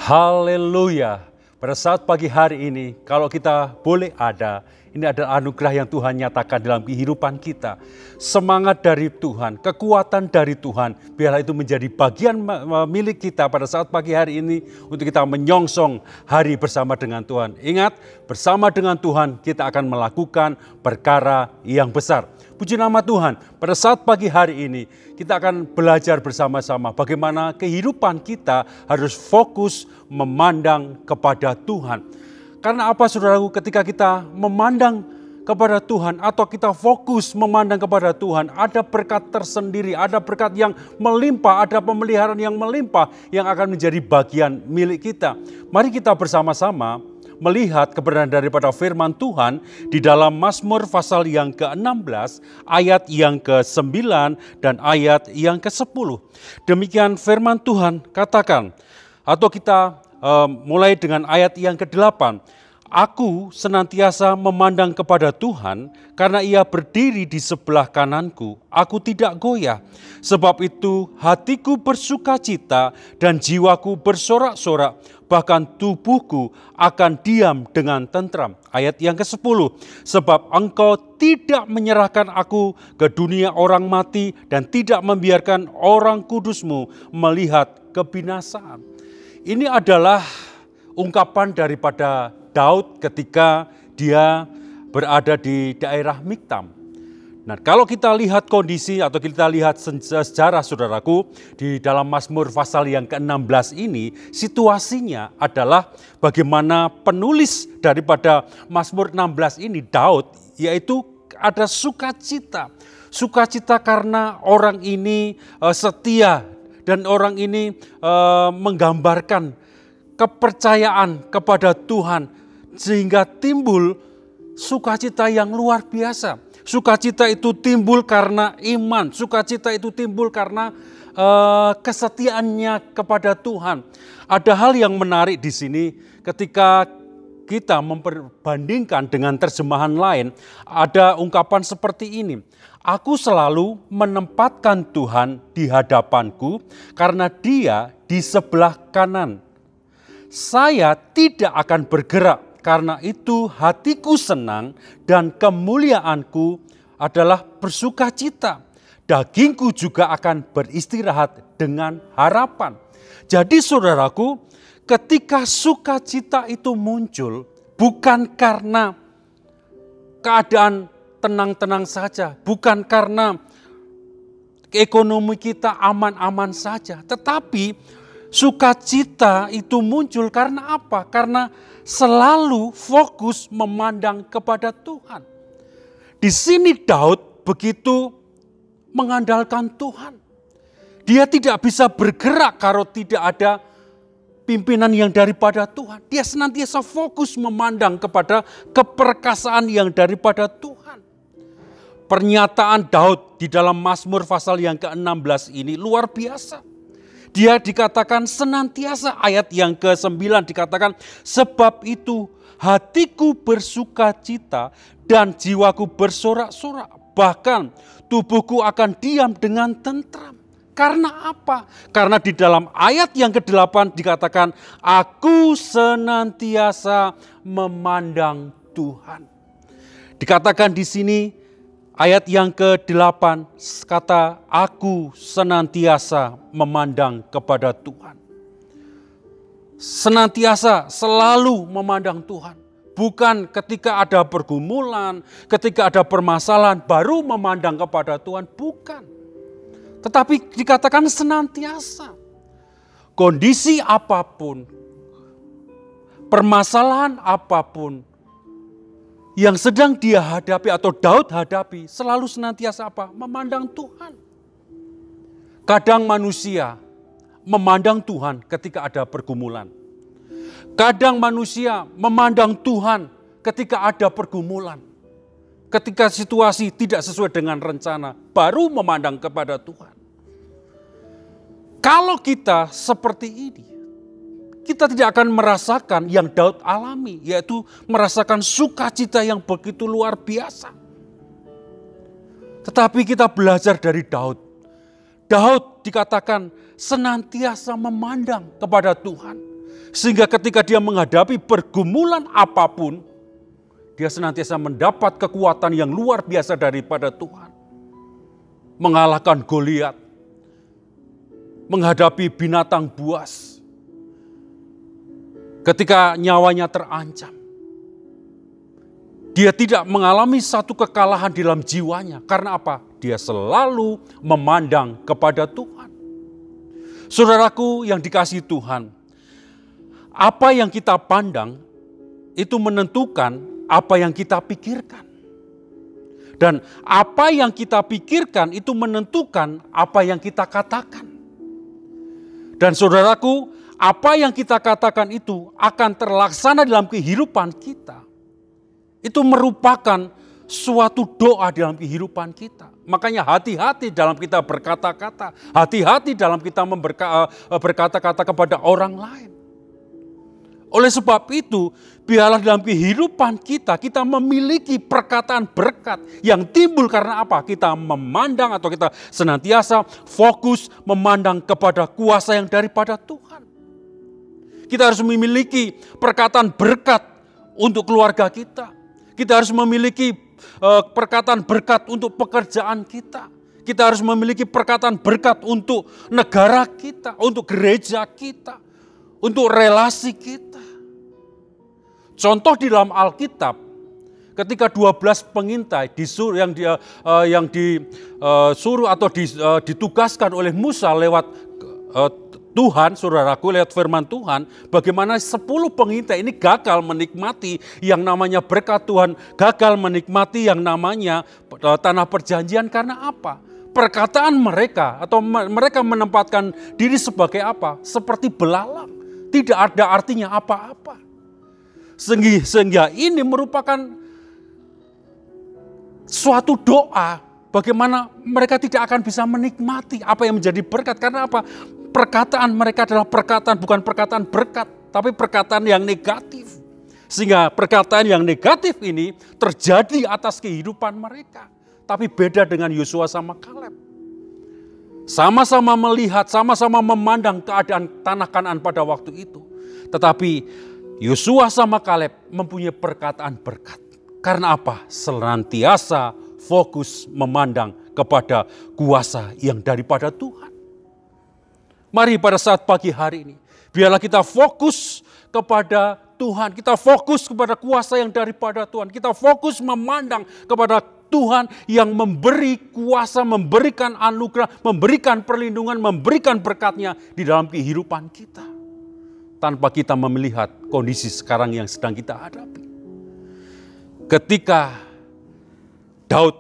Haleluya. Pada saat pagi hari ini, kalau kita boleh ada, ini adalah anugerah yang Tuhan nyatakan dalam kehidupan kita. Semangat dari Tuhan, kekuatan dari Tuhan, biarlah itu menjadi bagian milik kita pada saat pagi hari ini untuk kita menyongsong hari bersama dengan Tuhan. Ingat, bersama dengan Tuhan kita akan melakukan perkara yang besar. Puji nama Tuhan, pada saat pagi hari ini kita akan belajar bersama-sama bagaimana kehidupan kita harus fokus memandang kepada Tuhan. Karena apa saudaraku, ketika kita memandang kepada Tuhan atau kita fokus memandang kepada Tuhan, ada berkat tersendiri, ada berkat yang melimpah, ada pemeliharaan yang melimpah yang akan menjadi bagian milik kita. Mari kita bersama-sama melihat kebenaran daripada firman Tuhan di dalam Mazmur pasal yang ke-16, ayat yang ke-9 dan ayat yang ke-10. Demikian firman Tuhan katakan, atau kita mulai dengan ayat yang ke-8. Aku senantiasa memandang kepada Tuhan, karena Ia berdiri di sebelah kananku. Aku tidak goyah, sebab itu hatiku bersukacita dan jiwaku bersorak-sorak, bahkan tubuhku akan diam dengan tentram. Ayat yang ke-10, sebab Engkau tidak menyerahkan aku ke dunia orang mati dan tidak membiarkan orang kudus-Mu melihat kebinasaan. Ini adalah ungkapan daripada Daud ketika dia berada di daerah Miktam. Nah, kalau kita lihat kondisi atau kita lihat sejarah saudaraku di dalam Mazmur pasal yang ke-16 ini, situasinya adalah bagaimana penulis daripada Mazmur 16 ini Daud, yaitu ada sukacita. Sukacita karena orang ini setia dan orang ini menggambarkan kepercayaan kepada Tuhan sehingga timbul sukacita yang luar biasa. Sukacita itu timbul karena iman, sukacita itu timbul karena kesetiaannya kepada Tuhan. Ada hal yang menarik di sini ketika kita memperbandingkan dengan terjemahan lain, ada ungkapan seperti ini. Aku selalu menempatkan Tuhan di hadapanku karena Dia di sebelah kanan. Saya tidak akan bergerak, karena itu hatiku senang dan kemuliaanku adalah bersukacita. Dagingku juga akan beristirahat dengan harapan. Jadi saudaraku, ketika sukacita itu muncul, bukan karena keadaan tenang-tenang saja, bukan karena ekonomi kita aman-aman saja, tetapi sukacita itu muncul karena apa? Karena selalu fokus memandang kepada Tuhan. Di sini Daud begitu mengandalkan Tuhan. Dia tidak bisa bergerak kalau tidak ada pimpinan yang daripada Tuhan. Dia senantiasa fokus memandang kepada keperkasaan yang daripada Tuhan. Pernyataan Daud di dalam Mazmur pasal yang ke-16 ini luar biasa. Dia dikatakan senantiasa, ayat yang ke-9 dikatakan, sebab itu hatiku bersukacita dan jiwaku bersorak-sorak, bahkan tubuhku akan diam dengan tentram. Karena apa? Karena di dalam ayat yang ke-8 dikatakan, aku senantiasa memandang Tuhan. Dikatakan di sini, ayat yang ke-8 kata, aku senantiasa memandang kepada Tuhan. Senantiasa, selalu memandang Tuhan. Bukan ketika ada pergumulan, ketika ada permasalahan, baru memandang kepada Tuhan. Bukan. Tetapi dikatakan senantiasa. Kondisi apapun, permasalahan apapun, yang sedang dia hadapi atau Daud hadapi selalu senantiasa apa? Memandang Tuhan. Kadang manusia memandang Tuhan ketika ada pergumulan. Kadang manusia memandang Tuhan ketika ada pergumulan. Ketika situasi tidak sesuai dengan rencana, baru memandang kepada Tuhan. Kalau kita seperti ini, kita tidak akan merasakan yang Daud alami, yaitu merasakan sukacita yang begitu luar biasa. Tetapi kita belajar dari Daud. Daud dikatakan senantiasa memandang kepada Tuhan. Sehingga ketika dia menghadapi pergumulan apapun, dia senantiasa mendapat kekuatan yang luar biasa daripada Tuhan. Mengalahkan Goliat, menghadapi binatang buas. Ketika nyawanya terancam, dia tidak mengalami satu kekalahan di dalam jiwanya. Karena apa? Dia selalu memandang kepada Tuhan. Saudaraku yang dikasihi Tuhan, apa yang kita pandang itu menentukan apa yang kita pikirkan. Dan apa yang kita pikirkan itu menentukan apa yang kita katakan. Dan saudaraku, apa yang kita katakan itu akan terlaksana dalam kehidupan kita. Itu merupakan suatu doa dalam kehidupan kita. Makanya hati-hati dalam kita berkata-kata. Hati-hati dalam kita berkata-kata kepada orang lain. Oleh sebab itu, biarlah dalam kehidupan kita memiliki perkataan berkat yang timbul karena apa? Kita memandang atau kita senantiasa fokus memandang kepada kuasa yang daripada Tuhan. Kita harus memiliki perkataan berkat untuk keluarga kita. Kita harus memiliki perkataan berkat untuk pekerjaan kita. Kita harus memiliki perkataan berkat untuk negara kita, untuk gereja kita, untuk relasi kita. Contoh di dalam Alkitab, ketika 12 pengintai yang disuruh atau ditugaskan oleh Musa lewat Tuhan, saudaraku, lewat firman Tuhan, bagaimana 10 pengintai ini gagal menikmati yang namanya berkat Tuhan, gagal menikmati yang namanya tanah perjanjian karena apa? Perkataan mereka atau mereka menempatkan diri sebagai apa? Seperti belalang, tidak ada artinya apa-apa. Sehingga ini merupakan suatu doa bagaimana mereka tidak akan bisa menikmati apa yang menjadi berkat. Karena apa? Perkataan mereka adalah perkataan, bukan perkataan berkat, tapi perkataan yang negatif. Sehingga perkataan yang negatif ini terjadi atas kehidupan mereka. Tapi beda dengan Yosua sama Kaleb. Sama-sama melihat, sama-sama memandang keadaan tanah Kanaan pada waktu itu. Tetapi Yosua sama Kaleb mempunyai perkataan berkat. Karena apa? Senantiasa fokus memandang kepada kuasa yang daripada Tuhan. Mari pada saat pagi hari ini, biarlah kita fokus kepada Tuhan. Kita fokus kepada kuasa yang daripada Tuhan. Kita fokus memandang kepada Tuhan yang memberi kuasa, memberikan anugerah, memberikan perlindungan, memberikan berkatnya di dalam kehidupan kita. Tanpa kita melihat kondisi sekarang yang sedang kita hadapi. Ketika Daud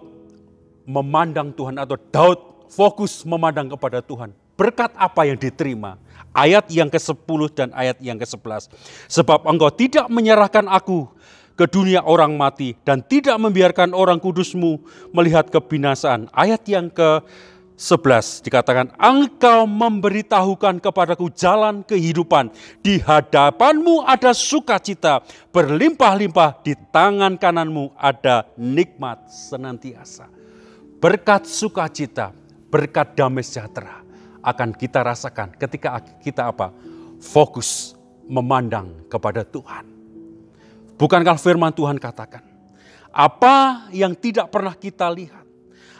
memandang Tuhan atau Daud fokus memandang kepada Tuhan, berkat apa yang diterima? Ayat yang ke-10 dan ayat yang ke-11. Sebab engkau tidak menyerahkan aku ke dunia orang mati dan tidak membiarkan orang kudusmu melihat kebinasaan. Ayat yang ke-11 dikatakan, engkau memberitahukan kepadaku jalan kehidupan. Di hadapanmu ada sukacita, berlimpah-limpah di tangan kananmu ada nikmat senantiasa. Berkat sukacita, berkat damai sejahtera akan kita rasakan ketika kita apa? Fokus memandang kepada Tuhan. Bukankah firman Tuhan katakan, apa yang tidak pernah kita lihat,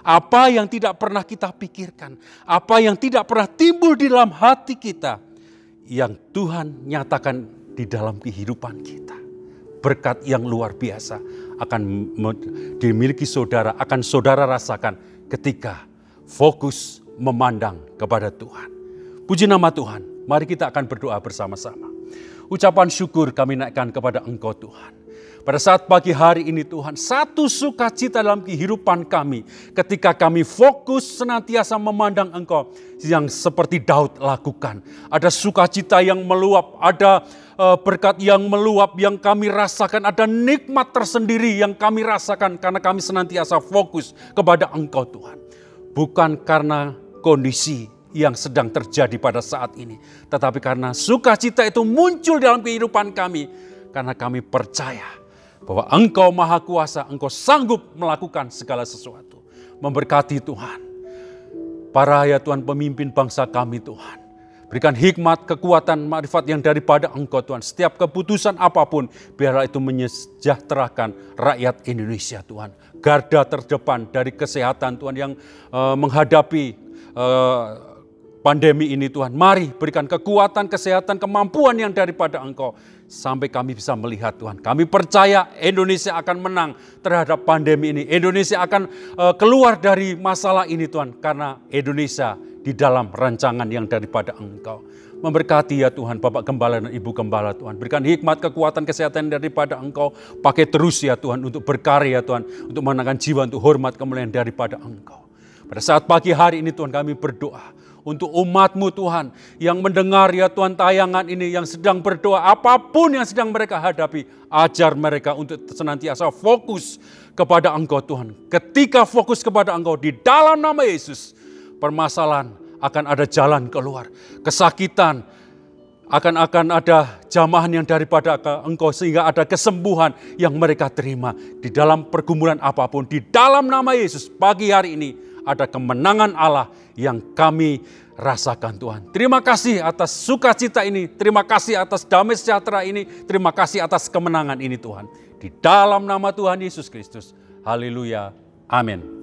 apa yang tidak pernah kita pikirkan, apa yang tidak pernah timbul di dalam hati kita, yang Tuhan nyatakan di dalam kehidupan kita. Berkat yang luar biasa akan dimiliki saudara, akan saudara rasakan ketika fokus memandang kepada Tuhan. Puji nama Tuhan, mari kita akan berdoa bersama-sama. Ucapan syukur kami naikkan kepada Engkau Tuhan. Pada saat pagi hari ini Tuhan, satu sukacita dalam kehidupan kami ketika kami fokus senantiasa memandang Engkau yang seperti Daud lakukan. Ada sukacita yang meluap, ada berkat yang meluap yang kami rasakan, ada nikmat tersendiri yang kami rasakan karena kami senantiasa fokus kepada Engkau Tuhan. Bukan karena kondisi yang sedang terjadi pada saat ini, tetapi karena sukacita itu muncul dalam kehidupan kami karena kami percaya bahwa Engkau Maha Kuasa, Engkau sanggup melakukan segala sesuatu. Memberkati Tuhan, para ya Tuhan pemimpin bangsa kami Tuhan. Berikan hikmat, kekuatan, makrifat yang daripada Engkau Tuhan. Setiap keputusan apapun, biarlah itu menyejahterakan rakyat Indonesia Tuhan. Garda terdepan dari kesehatan Tuhan yang menghadapi pandemi ini Tuhan. Mari berikan kekuatan, kesehatan, kemampuan yang daripada Engkau. Sampai kami bisa melihat Tuhan. Kami percaya Indonesia akan menang terhadap pandemi ini. Indonesia akan keluar dari masalah ini Tuhan. Karena Indonesia di dalam rancangan yang daripada Engkau. Memberkati ya Tuhan Bapak Gembala dan Ibu Gembala Tuhan. Berikan hikmat, kekuatan, kesehatan daripada Engkau. Pakai terus ya Tuhan untuk berkarya Tuhan. Untuk menangkan jiwa, untuk hormat kemuliaan daripada Engkau. Pada saat pagi hari ini Tuhan kami berdoa. Untuk umat-Mu Tuhan yang mendengar ya Tuhan tayangan ini, yang sedang berdoa apapun yang sedang mereka hadapi. Ajar mereka untuk senantiasa fokus kepada Engkau Tuhan. Ketika fokus kepada Engkau di dalam nama Yesus, permasalahan akan ada jalan keluar. Kesakitan akan ada jamahan yang daripada Engkau sehingga ada kesembuhan yang mereka terima. Di dalam pergumulan apapun, di dalam nama Yesus pagi hari ini ada kemenangan Allah yang kami rasakan Tuhan. Terima kasih atas sukacita ini. Terima kasih atas damai sejahtera ini. Terima kasih atas kemenangan ini Tuhan. Di dalam nama Tuhan Yesus Kristus. Haleluya. Amin.